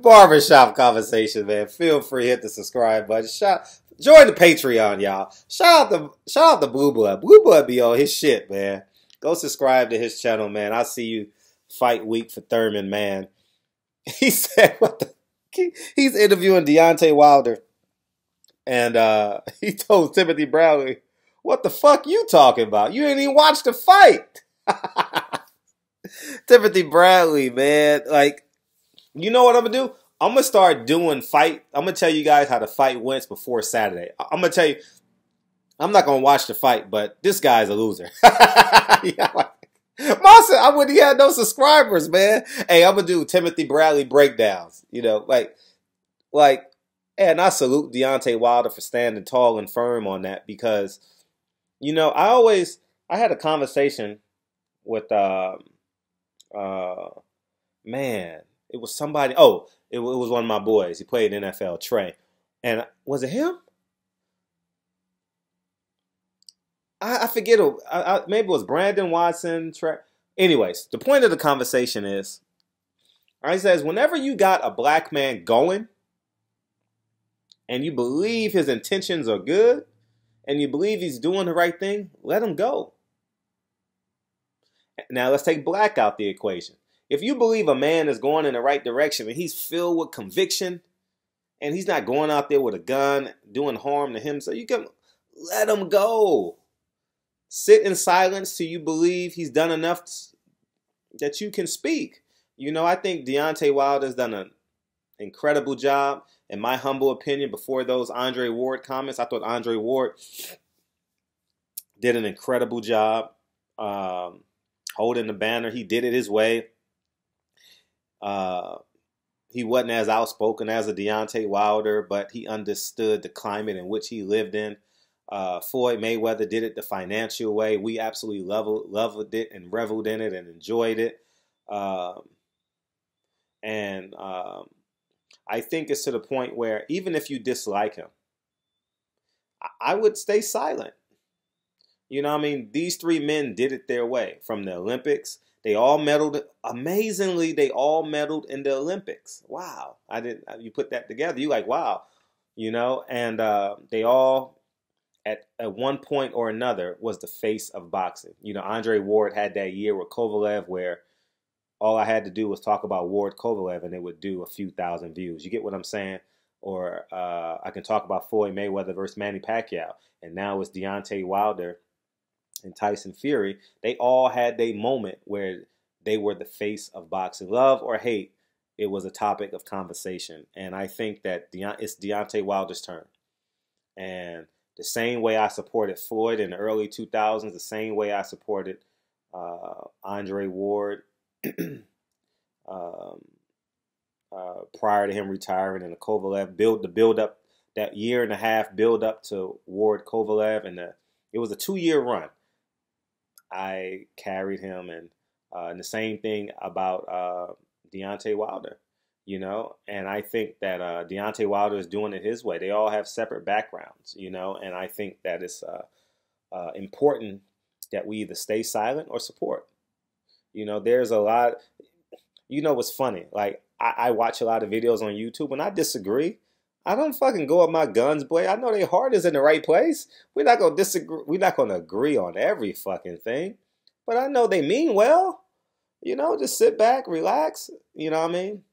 Barbershop conversation, man. Feel free, hit the subscribe button. Join the Patreon, y'all. Shout out to Blue Blood. Blue Blood be on his shit, man. Go subscribe to his channel, man. I'll see you fight week for Thurman, man. He said, what the? He's interviewing Deontay Wilder. And he told Timothy Bradley, what the fuck you talking about? You didn't even watch the fight. Timothy Bradley, man. Like, you know what I'm going to do? I'm going to start doing fight. I'm going to tell you guys how the fight went before Saturday. I'm going to tell you, I'm not going to watch the fight, but this guy's a loser. Yeah, Monster, I wouldn't have no subscribers, man. Hey, I'm going to do Timothy Bradley breakdowns. You know, and I salute Deontay Wilder for standing tall and firm on that because, you know, I had a conversation with, man, it was somebody, it was one of my boys. He played in NFL, Trey. And was it him? I forget. Maybe it was Brandon Watson. Trey. Anyways, the point of the conversation is, he says, whenever you got a black man going and you believe his intentions are good and you believe he's doing the right thing, let him go. Now, let's take black out the equation. If you believe a man is going in the right direction and he's filled with conviction and he's not going out there with a gun doing harm to him, so you can let him go. Sit in silence till you believe he's done enough that you can speak. You know, I think Deontay Wilder's done an incredible job. In my humble opinion, before those Andre Ward comments, I thought Andre Ward did an incredible job holding the banner. He did it his way. He wasn't as outspoken as a Deontay Wilder, but he understood the climate in which he lived in. Floyd Mayweather did it the financial way. We absolutely loved it and reveled in it and enjoyed it. I think it's to the point where even if you dislike him, I would stay silent. You know what I mean? These three men did it their way. From the Olympics, they all medaled. Amazingly, they all medaled in the Olympics. Wow. You put that together, you like, wow. You know, and they all, at one point or another, was the face of boxing. You know, Andre Ward had that year with Kovalev where all I had to do was talk about Ward Kovalev and it would do a few thousand views. You get what I'm saying? Or I can talk about Floyd Mayweather versus Manny Pacquiao. And now it's Deontay Wilder and Tyson Fury. They all had their moment where they were the face of boxing. Love or hate, it was a topic of conversation. And I think that it's Deontay Wilder's turn. And the same way I supported Floyd in the early 2000s, the same way I supported Andre Ward prior to him retiring, and the Kovalev build up, that year and a half build up to Ward Kovalev, and it was a 2-year run. I carried him, and the same thing about Deontay Wilder, you know. And I think that Deontay Wilder is doing it his way. They all have separate backgrounds, you know, and I think that it's important that we either stay silent or support. You know, there's a lot, you know what's funny? Like, I watch a lot of videos on YouTube. When I disagree, I don't fucking go up my guns, boy. I know their heart is in the right place. We're not going to disagree. We're not going to agree on every fucking thing. But I know they mean well. You know, just sit back, relax, you know what I mean?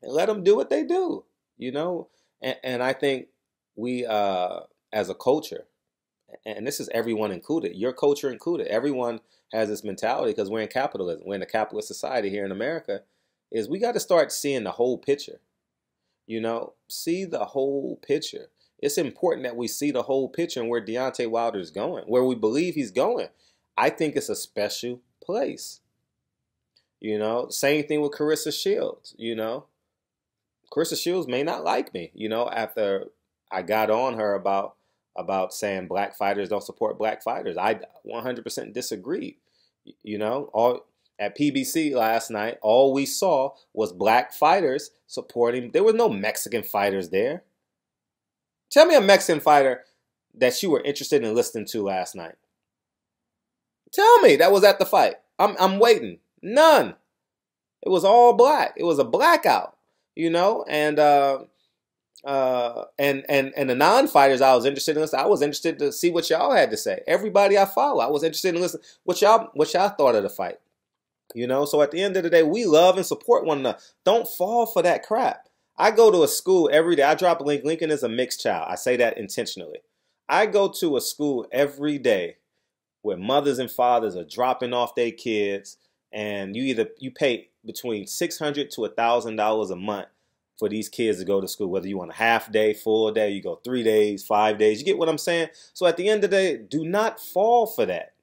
And let them do what they do, you know? And I think we, as a culture, and this is everyone included, your culture included, everyone has this mentality because we're in capitalism. We're in a capitalist society here in America, is we got to start seeing the whole picture. You know, see the whole picture. It's important that we see the whole picture and where Deontay Wilder is going, where we believe he's going. I think it's a special place. You know, same thing with Carissa Shields, you know. Carissa Shields may not like me, you know, after I got on her about saying black fighters don't support black fighters. I 100% disagreed. You know, at PBC last night, all we saw was black fighters supporting. There were no Mexican fighters there. Tell me a Mexican fighter that you were interested in listening to last night. Tell me that was at the fight. I'm waiting. None. It was all black. It was a blackout. you know, and the non-fighters I was interested in listening. I was interested to see what y'all had to say. Everybody I follow, I was interested in listening what y'all thought of the fight. You know, so at the end of the day, we love and support one another. Don't fall for that crap. I go to a school every day. I drop a link. Lincoln is a mixed child. I say that intentionally. I go to a school every day where mothers and fathers are dropping off their kids, and you pay between $600 to $1,000 a month for these kids to go to school. Whether you want a half day, full day, you go 3 days, 5 days. You get what I'm saying? So at the end of the day, do not fall for that.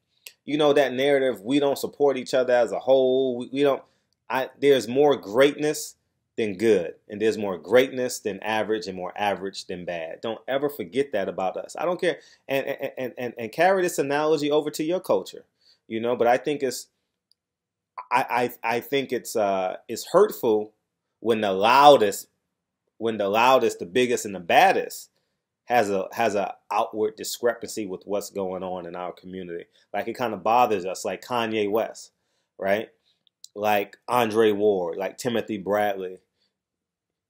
You know, that narrative, we don't support each other as a whole. We don't. There's more greatness than good, and there's more greatness than average, and more average than bad. Don't ever forget that about us. I don't care, and carry this analogy over to your culture, you know. But I think I think it's hurtful when the loudest, the biggest, and the baddest has a outward discrepancy with what's going on in our community. Like, it kind of bothers us, like Kanye West, right? Like Andre Ward, like Timothy Bradley,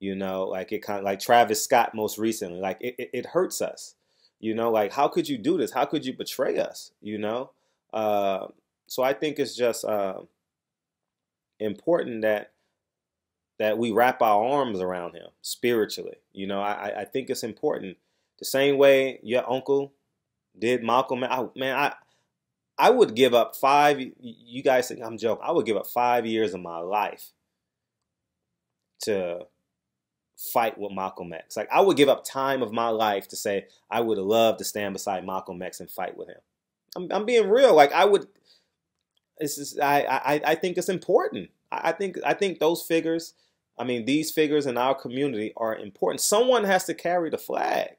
you know, like it kind of like Travis Scott most recently. Like it hurts us, you know. Like, how could you do this? How could you betray us? You know. So I think it's just important that we wrap our arms around him spiritually. You know, I think it's important. The same way your uncle did Malcolm. I would give up you guys think I'm joking. I would give up 5 years of my life to fight with Malcolm X. Like, I would give up time of my life to say I would have loved to stand beside Malcolm X and fight with him. I'm being real. Like, I would. I think it's important. I think those figures, I mean, these figures in our community are important. Someone has to carry the flag.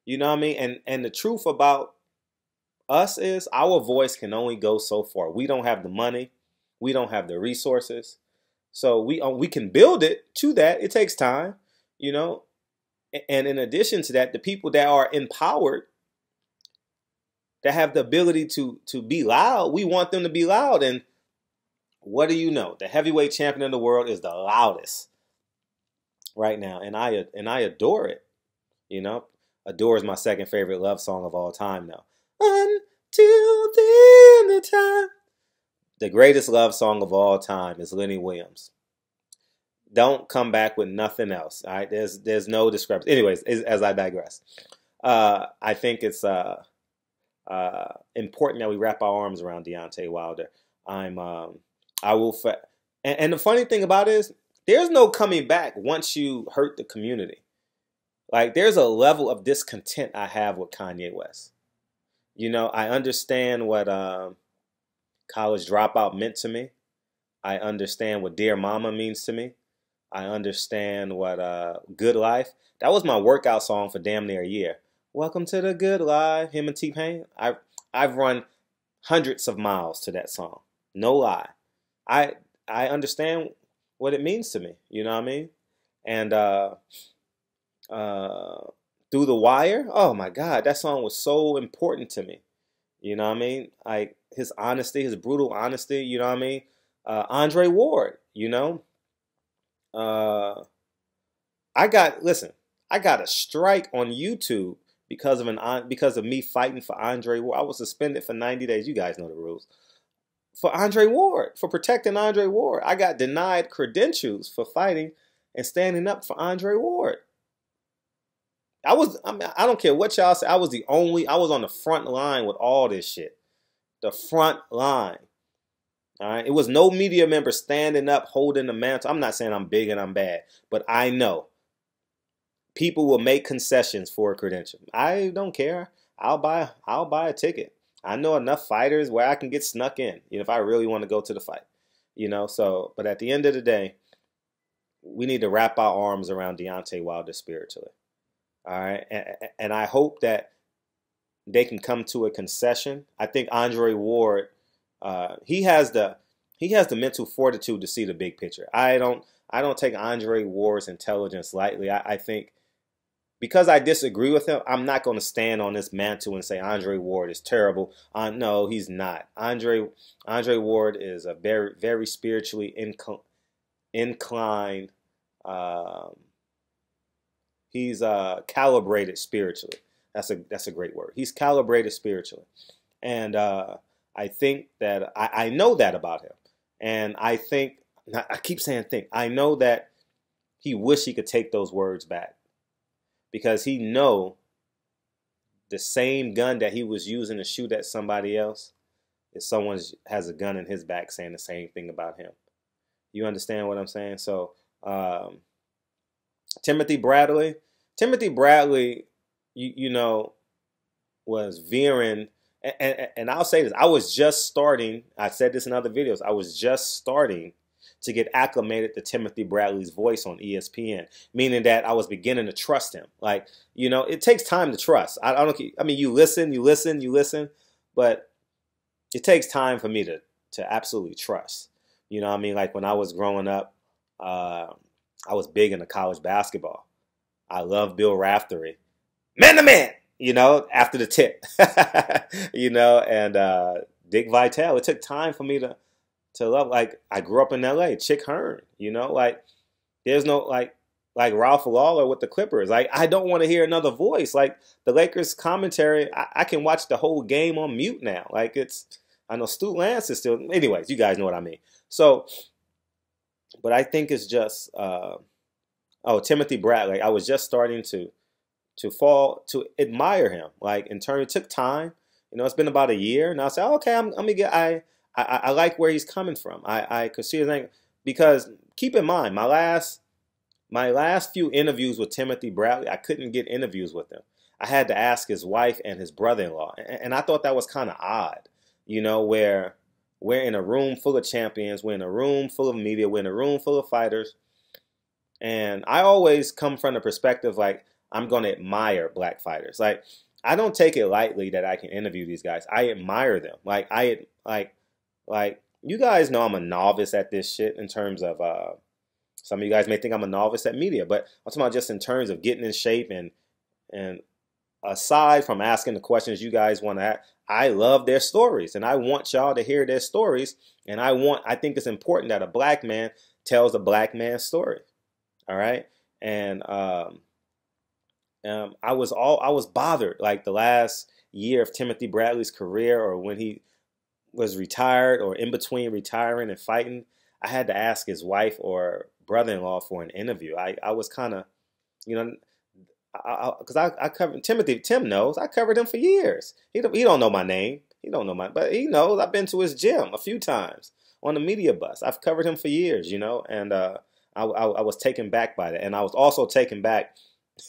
You know what I mean? And the truth about us is our voice can only go so far. We don't have the money. We don't have the resources. So we can build it to that. It takes time, you know. And in addition to that, the people that are empowered, that have the ability to be loud, we want them to be loud. And what do you know? The heavyweight champion of the world is the loudest right now, and I adore it. You know, "Adore" is my second favorite love song of all time now. Until the end of time. The greatest love song of all time is Lenny Williams. Don't come back with nothing else. All right, there's no discrepancy. Anyways, as I digress, I think it's important that we wrap our arms around Deontay Wilder. I will. And the funny thing about it is, there's no coming back once you hurt the community. Like, there's a level of discontent I have with Kanye West. You know, I understand what College Dropout meant to me. I understand what Dear Mama means to me. I understand what Good Life. That was my workout song for damn near a year. Welcome to the Good Life. Him and T-Pain. I've run hundreds of miles to that song. No lie. I understand what it means to me. You know what I mean? And Through the Wire. Oh my God, that song was so important to me. You know what I mean? Like, his honesty, his brutal honesty. You know what I mean? Andre Ward. You know. I got a strike on YouTube because of me fighting for Andre Ward. I was suspended for 90 days. You guys know the rules. For Andre Ward, for protecting Andre Ward. I got denied credentials for fighting and standing up for Andre Ward. I don't care what y'all say. I was on the front line with all this shit. The front line. All right. It was no media member standing up, holding the mantle. I'm not saying I'm big and I'm bad, but I know people will make concessions for a credential. I don't care. I'll buy a ticket. I know enough fighters where I can get snuck in, you know, if I really want to go to the fight. You know, so, but at the end of the day, we need to wrap our arms around Deontay Wilder spiritually. All right. And I hope that they can come to a concession. I think Andre Ward, he has the mental fortitude to see the big picture. I don't take Andre Ward's intelligence lightly. I think because I disagree with him, I'm not going to stand on this mantle and say Andre Ward is terrible. No, he's not. Andre Ward is a very, very spiritually inclined um, he's calibrated spiritually. That's a great word. He's calibrated spiritually, and I think that I know that about him, and I think I keep saying think. I know that he wish he could take those words back because he know the same gun that he was using to shoot at somebody else, if someone has a gun in his back saying the same thing about him. You understand what I'm saying? So Timothy Bradley, you know, was veering, and I'll say this: I was just starting. I said this in other videos. I was just starting to get acclimated to Timothy Bradley's voice on ESPN, meaning that I was beginning to trust him. Like, you know, it takes time to trust. I don't. I mean, you listen, but it takes time for me to absolutely trust. You know what I mean? Like when I was growing up, I was big into college basketball. I love Bill Raftery. Man to man, you know, after the tip. You know, and Dick Vitale. It took time for me to love. Like I grew up in LA, Chick Hearn, you know, like there's no like Ralph Lawler with the Clippers. Like I don't want to hear another voice. Like the Lakers commentary, I can watch the whole game on mute now. Like I know Stu Lance is still, anyways, you guys know what I mean. So, but I think it's just, Timothy Bradley. I was just starting to admire him. Like in turn, it took time. You know, it's been about a year, and I said, okay, I'm gonna get. I like where he's coming from. I could see his thing because keep in mind my last few interviews with Timothy Bradley, I couldn't get interviews with him. I had to ask his wife and his brother-in-law, and I thought that was kind of odd. You know, where we're in a room full of champions, we're in a room full of media, we're in a room full of fighters, and I always come from the perspective like I'm going to admire black fighters. Like I don't take it lightly that I can interview these guys. I admire them. Like you guys know I'm a novice at this shit in terms of some of you guys may think I'm a novice at media, but I'm talking about just in terms of getting in shape and aside from asking the questions you guys want to ask, I love their stories and I want y'all to hear their stories, and I think it's important that a black man tells a black man's story. All right? And I was bothered like the last year of Timothy Bradley's career, or when he was retired or in between retiring and fighting, I had to ask his wife or brother-in-law for an interview. I was kind of, you know, because I covered Timothy. Tim knows I covered him for years. He don't know my name. He don't know but he knows I've been to his gym a few times on the media bus. I've covered him for years, you know, and I was taken back by that, and I was also taken back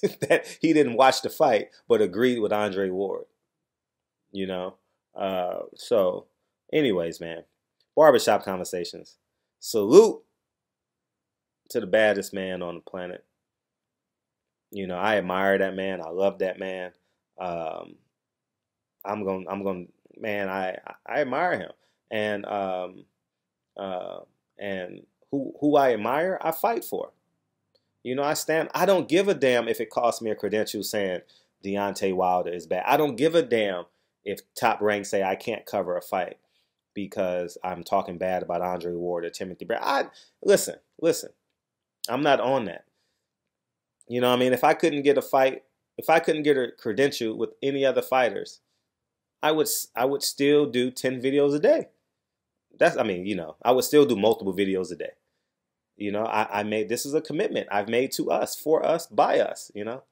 that he didn't watch the fight but agreed with Andre Ward. You know, so anyways, man, barbershop conversations. Salute to the baddest man on the planet. You know, I admire that man. I love that man. Man, I admire him. And who I admire, I fight for. You know, I don't give a damn if it costs me a credential saying Deontay Wilder is bad. I don't give a damn if Top Rank say I can't cover a fight because I'm talking bad about Andre Ward or Timothy Brown. Listen, I'm not on that. You know what I mean? If I couldn't get a fight, if I couldn't get a credential with any other fighters, I would still do 10 videos a day. You know, I would still do multiple videos a day. You know, I made, this is a commitment I've made to us, for us, by us, you know.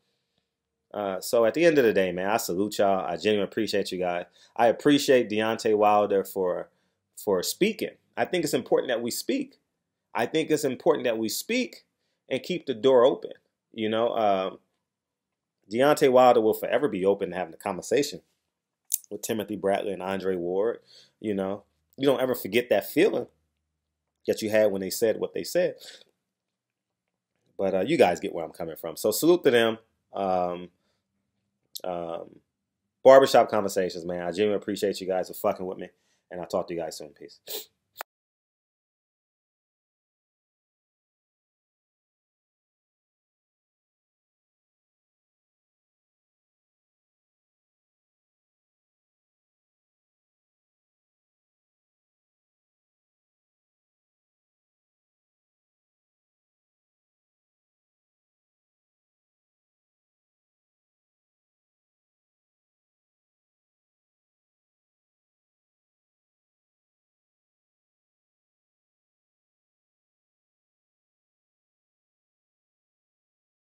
So at the end of the day, man, I salute y'all. I genuinely appreciate you guys. I appreciate Deontay Wilder for speaking. I think it's important that we speak. I think it's important that we speak and keep the door open. You know, Deontay Wilder will forever be open to having a conversation with Timothy Bradley and Andre Ward. You know, you don't ever forget that feeling that you had when they said what they said. But you guys get where I'm coming from. So salute to them. Barbershop conversations, man. I genuinely appreciate you guys for fucking with me. And I'll talk to you guys soon. Peace.